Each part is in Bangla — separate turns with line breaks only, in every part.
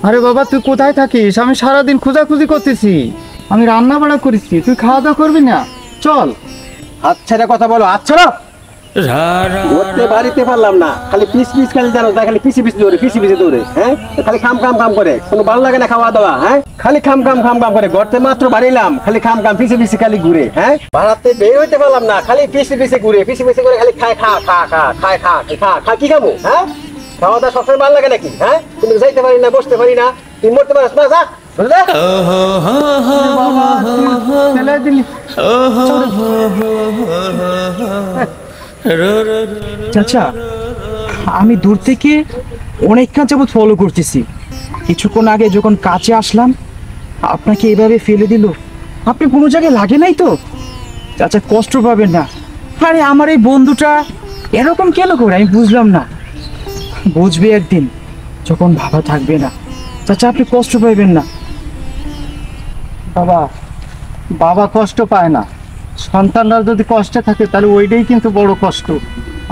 আরে বাবা, তুই কোথায় থাকিস? আমি সারাদিন খোঁজাখুঁজি করতেছি, আমি রান্না বাড়া করেছি, তুই খাওয়া দাওয়া করবি না? চল।
আচ্ছা রে কথা বলো, আচ্ছা না ঘুরতে বাড়িতে পারলাম না, খালি পিস পিস খালি জানো, খালি পিসি পিসি দৌড়ে, পিসি পিসি দৌড়ে, হ্যাঁ খালি খাম খাম খাম করে, কোনো ভালো লাগে না খাওয়া দাওয়া, হ্যাঁ খালি খাম খাম খাম খাম করে, ঘরতে মাত্র বাড়িলাম খালি খাম খাম পিসি পিসি খালি ঘুরে, হ্যাঁ ভাড়াতে বের হইতে পারলাম না, খালি পিসি পিসি ঘুরে, পিসি পিসি করে খালি খায়, খা খা খা খায়, খা খা খা, কি খাবো? হ্যাঁ খাওয়া দাওয়া সবসময় ভালো লাগে নাকি? হ্যাঁ তুমি যাইতে পারি না, বসতে পারি না, তুমি মরতে পারছ না, যা বুঝলে?
চাচা, আমি দূর থেকে অনেকক্ষণ যাবত ফলো করতেছি। কিছুক্ষণ আগে যখন কাছে আসলাম, আপনাকে এভাবে ফেলে দিল, আপনি কোনো জায়গায় লাগে নাই তো? চাচা কষ্ট পাবেন না। আরে আমার এই বন্ধুটা এরকম কেন করে আমি বুঝলাম না। বুঝবে একদিন যখন বাবা থাকবে না। চাচা আপনি কষ্ট পাইবেন না।
বাবা, বাবা কষ্ট পায় না, সন্তানরা যদি কষ্টে থাকে তাহলে ওইটাই কিন্তু বড় কষ্ট।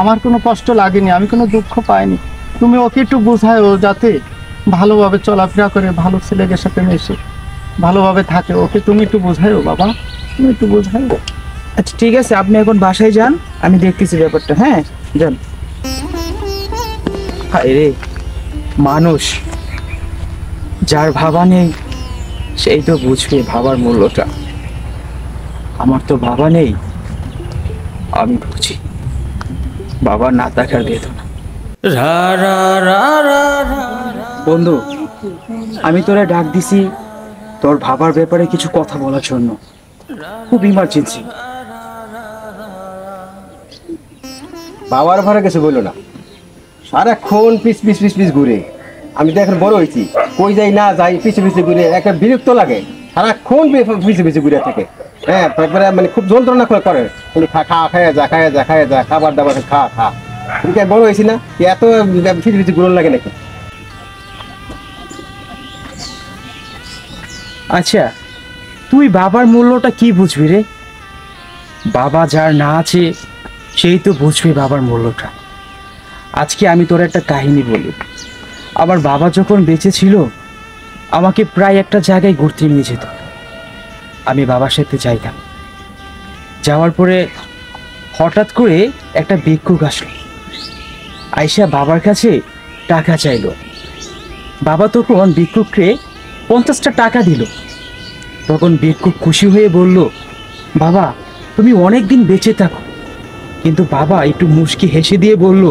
আমার কোনো কষ্ট লাগেনি, আমি কোনো দুঃখ পাইনি। তুমি ওকে একটু বোঝায়, ও যাতে ভালোভাবে চলাফেরা করে, ভালো ছেলেদের সাথে মেশে ভালোভাবে থাকে, ওকে তুমি একটু বোঝায়ও বাবা, তুমি একটু বোঝায়ও।
আচ্ছা ঠিক আছে, আপনি এখন বাসায় যান, আমি দেখতেছি ব্যাপারটা। হ্যাঁ যান। হায় রে, মানুষ যার ভাবা নেই সেই তো বুঝবে ভাবার মূল্যটা। আমার তো বাবা নেই, আমি বুঝি বাবা না থাকার বেদনা। বন্ধু, আমি তোরা ডাক দিছি তোর ভাবার ব্যাপারে কিছু কথা বলার জন্য, খুব ইমার্জেন্সি।
বাবার ভাড়া কিছু বললো না, সারাক্ষণ পিস পিস পিস পিস ঘুরে। আমি তো এখন বড় হয়েছি, কই যাই না যাই পিছিয়ে পিছিয়ে ঘুরে, একটা বিরক্ত লাগে, সারাক্ষণ পিছিয়ে পিছিয়ে ঘুরে থাকে। হ্যাঁ তারপরে মানে খুব যন্ত্রণা করে, খা খা খায় যা, খায় যা, খায় যা, খাবার দাবার খা খা। তুমি কি বড় হয়েছি না, এত পিছিয়ে পিছিয়ে ঘুরন লাগে নাকি?
আচ্ছা তুই বাবার মূল্যটা কি বুঝবি রে? বাবা যার না আছে সেই তো বুঝবি বাবার মূল্যটা। আজকে আমি তোর একটা কাহিনী বলি। আমার বাবা যখন বেঁচে ছিল আমাকে প্রায় একটা জায়গায় ঘুরতে নিয়ে যেত, আমি বাবার সাথে যাইতাম। যাওয়ার পরে হঠাৎ করে একটা ভিক্ষুক আসলো, আইসা বাবার কাছে টাকা চাইলো। বাবা তখন ভিক্ষুককে 50টা টাকা দিল। তখন ভিক্ষুক খুশি হয়ে বলল, বাবা তুমি অনেক দিন বেঁচে থাকো। কিন্তু বাবা একটু মুচকি হেসে দিয়ে বলল,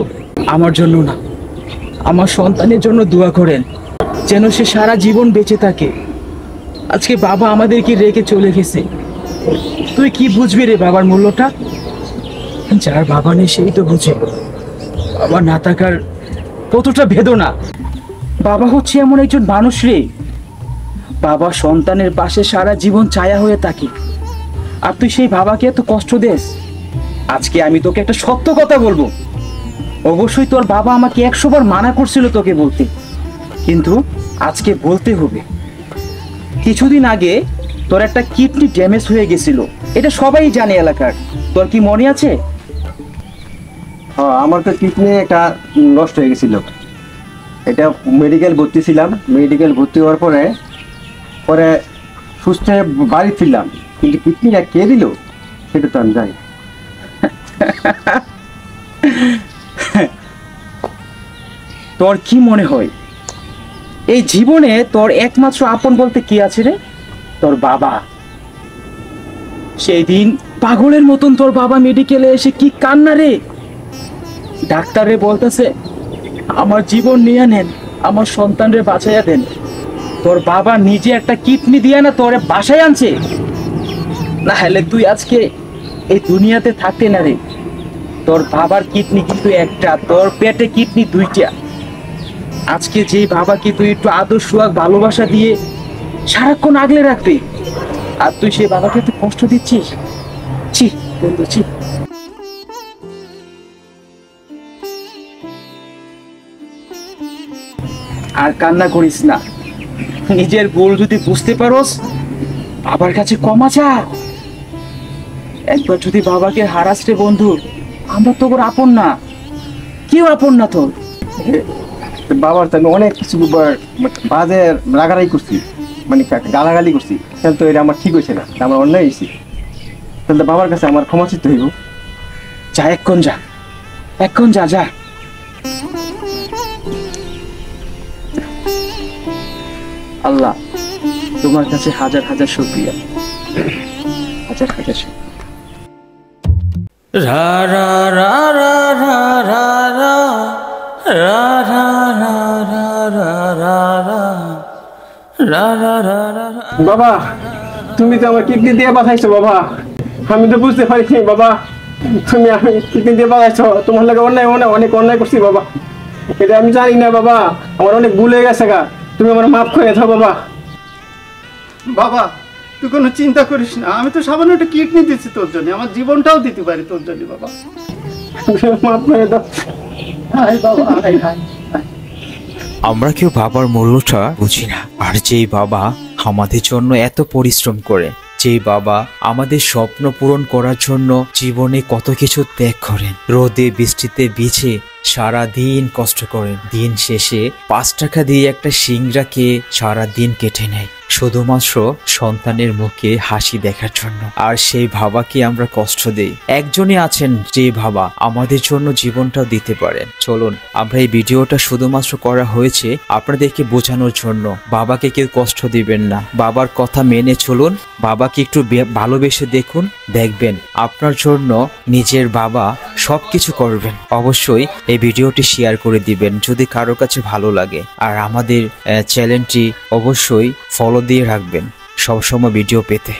আমার জন্য না, আমার সন্তানের জন্য দোয়া করেন, যেন সে সারা জীবন বেঁচে থাকে। আজকে বাবা আমাদেরকে রেখে চলে গেছে, তুই কি বুঝবি রে বাবার মূল্যটা? যার বাবা নেই সেই তো বুঝে বাবা না থাকার কতটা বেদনা। বাবা হচ্ছে এমন একজন মানুষ রে, বাবা সন্তানের পাশে সারা জীবন ছায়া হয়ে থাকে, আর তুই সেই বাবাকে এত কষ্ট দেস। আজকে আমি তোকে একটা সত্য কথা বলবো। অবশ্যই তোর বাবা আমাকে 100 বার মানা করছিল তোকে বলতে, কিন্তু আজকে বলতে হবে। কিছুদিন আগে তোর একটা কিডনি ড্যামেজ হয়ে গেছিল, এটা সবাই জানে এলাকার। তোর কি মনে আছে?
হ্যাঁ আমার তো কিডনি একটা নষ্ট হয়ে গেছিল, এটা মেডিকেল ভর্তি ছিলাম। মেডিকেল ভর্তি হওয়ার পরে পরে সুস্থ হয়ে বাড়ি ফিরলাম, কিন্তু কিডনিটা কে দিল সেটা তো আমি জানি।
তোর কি মনে হয় এই জীবনে তোর একমাত্র আপন বলতে কি আছে রে? তোর বাবা। সেই দিন পাগলের মতন তোর বাবা মেডিকেলে এসে কি কান্না রে! ডাক্তারে বলতেছে আমার জীবন নিয়ে নেন, আমার সন্তানরে বাঁচাইয়া দেন। তোর বাবা নিজে একটা কিডনি দিয়া না তোরে বাসায় আনছে, না হলে তুই আজকে এই দুনিয়াতে থাকতে না রে। তোর বাবার কিডনি কিন্তু একটা, তোর পেটে কিডনি 2টা। আজকে যে বাবাকে তুই একটু আদর সোহাগ ভালোবাসা দিয়ে সারাক্ষণ আগলে রাখবি, আর তুই সেই বাবাকে একটু কষ্ট দিচ্ছিস। ছি বন্ধু, ছি। আর কান্না করিস না, নিজের ভুল যদি বুঝতে পারোস বাবার কাছে ক্ষমা চা। একবার যদি বাবাকে হারাস রে বন্ধু, আমরা তো ওর আপন না, কেউ আপন না তোর।
বাবার তো আমি অনেক কিছু বাজে রাগারাই করছি, মানে গালাগালি করছি, তাহলে তো এটা আমার ঠিক হয়েছে না, আমার অন্যায় হয়েছে। তাহলে বাবার কাছে আমার ক্ষমা চিত্ত হইব।
যা, এক্ষণ যা, এক্ষণ যা, যা। আল্লাহ তোমার কাছে হাজার হাজার শুকরিয়া, হাজার হাজার শুকরিয়া।
রা রা রা রা রা রা রা রা রা রা রা রা রা রা রা রা রা।
বাবা তুমি তো আমার কিডনি দিয়ে বাঁচাইছো বাবা, আমি তো বুঝতে পারিনি বাবা, তুমি আমি কিডনি দিয়ে বাঁচাইছো, তোমার লাগে অন্যায় অনেক অন্যায় করছি বাবা, এটা আমি জানি না বাবা, আমার অনেক ভুল হয়ে গেছে গা, তুমি আমার মাফ করে দাও বাবা।
বাবা তুই কোনো চিন্তা করিস না, আমি তো সামান্য একটা কিডনি দিচ্ছি তোর জন্য, আমার জীবনটাও দিতে পারি তোর জন্য বাবা।
মাফ করে দাও।
হায় বাবা, হায় হায়।
আমরা কেউ বাবার মূল্যটা বুঝি না, আর যেই বাবা আমাদের জন্য এত পরিশ্রম করে, যেই বাবা আমাদের স্বপ্ন পূরণ করার জন্য জীবনে কত কিছু ত্যাগ করেন, রোদে বৃষ্টিতে ভিজে সারা দিন কষ্ট করেন, দিন শেষে 5 টাকা দিয়ে একটা সিংড়াকে সারা দিন কেটে নেয় শুধুমাত্র সন্তানের মুখে হাসি দেখার জন্য। আর সেই বাবাকে আমরা কষ্ট দেই। একজনই আছেন যে বাবা আমাদের জন্য জীবনটাও দিতে পারেন। চলুন, আমরা এই ভিডিওটা শুধুমাত্র করা হয়েছে আপনাদেরকে বোঝানোর জন্য। বাবাকে কেউ কষ্ট দিবেন না, বাবার কথা মেনে চলুন, বাবাকে একটু ভালোবেসে দেখুন, দেখবেন আপনার জন্য নিজের বাবা সবকিছু করবেন। অবশ্যই এই ভিডিওটি শেয়ার করে দিবেন যদি কারো কাছে ভালো লাগে, আর আমাদের চ্যানেলটি অবশ্যই ফলো দিয়ে রাখবেন সবসময় ভিডিও পেতে।